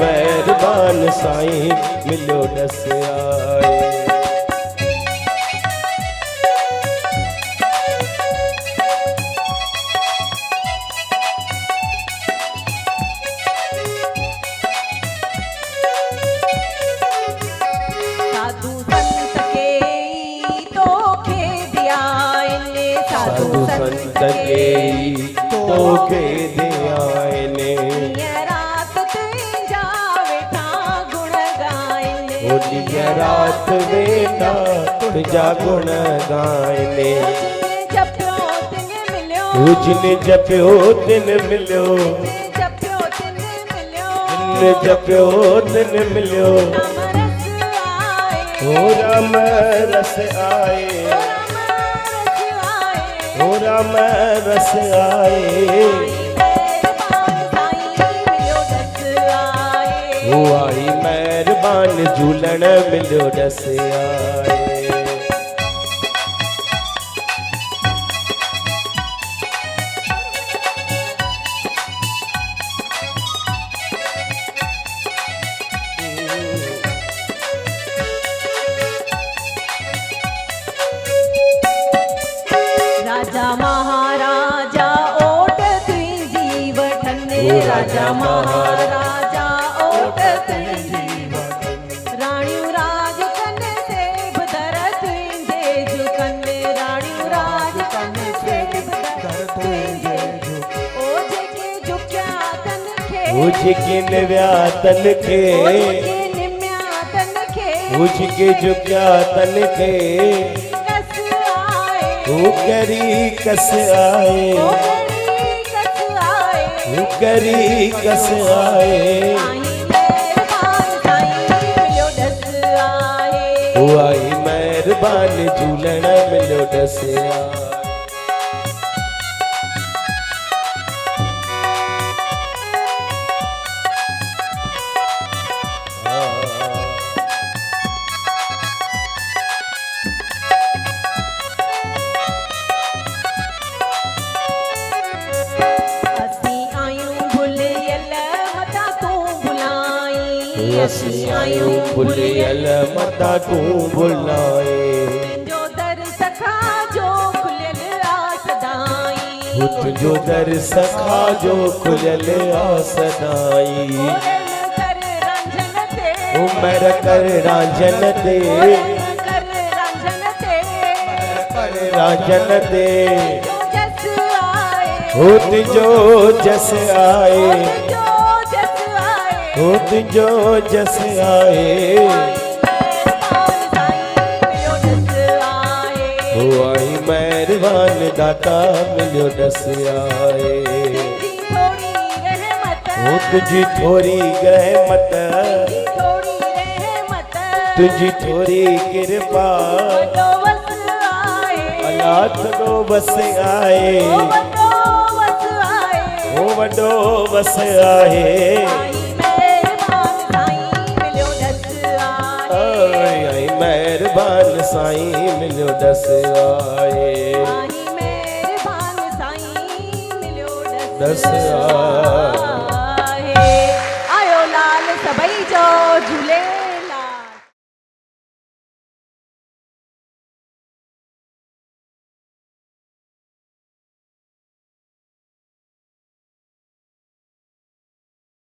मेहरबान साईं मिलो दस आए। साधु संत के तो खे दिया इने, साधु संत के तो खे दिया इने, रात तुझा वेठा गुण गाइने, रात वेठा तुझा गुण गाइने, जपियो तिन मिलियो, जिन जपियो तिन मिलियो, जपियो तिन मिलियो, हो राम रस आए, हो राम रस आए, हो आई मेहरबान झूलण मिलियो दस आए। राजा महाराजा ओट तुझी वठन, राजा महाराजा ओट तुझी वठन, राणियों राज कन सेब दर तुझे झुकन, राणियों राज कन सेब दर तुझे झुकन, ओ जेके झुकिया तन खे, ओ जेके निव्या तन खे, ओ जेके निम्या तन खे, ओ जेके झुकिया तन खे, वो करी कस आए, वो करी कस आए, वो आई मेहरबान झूलण मिलो दस आए। असी आयूं भुलियल मता तू भुलाए, तुझो दर सखा जो खुलियल आसदाई, तुझो दर सखा जो खुलियल आसदाई, उमर कर रांझन ते, कर रांझन ते, हो तुझो जस आए, हो तुझो जस आए, हो आई मेहरबान दाता मिलो दस आए, हो तुझी थोड़ी रहमत, तुझी थोड़ी कृपा, अला थोड़ो बस आए, हो वडो बस आए, मेहरबान साईं मिलो दस आए, दस आए।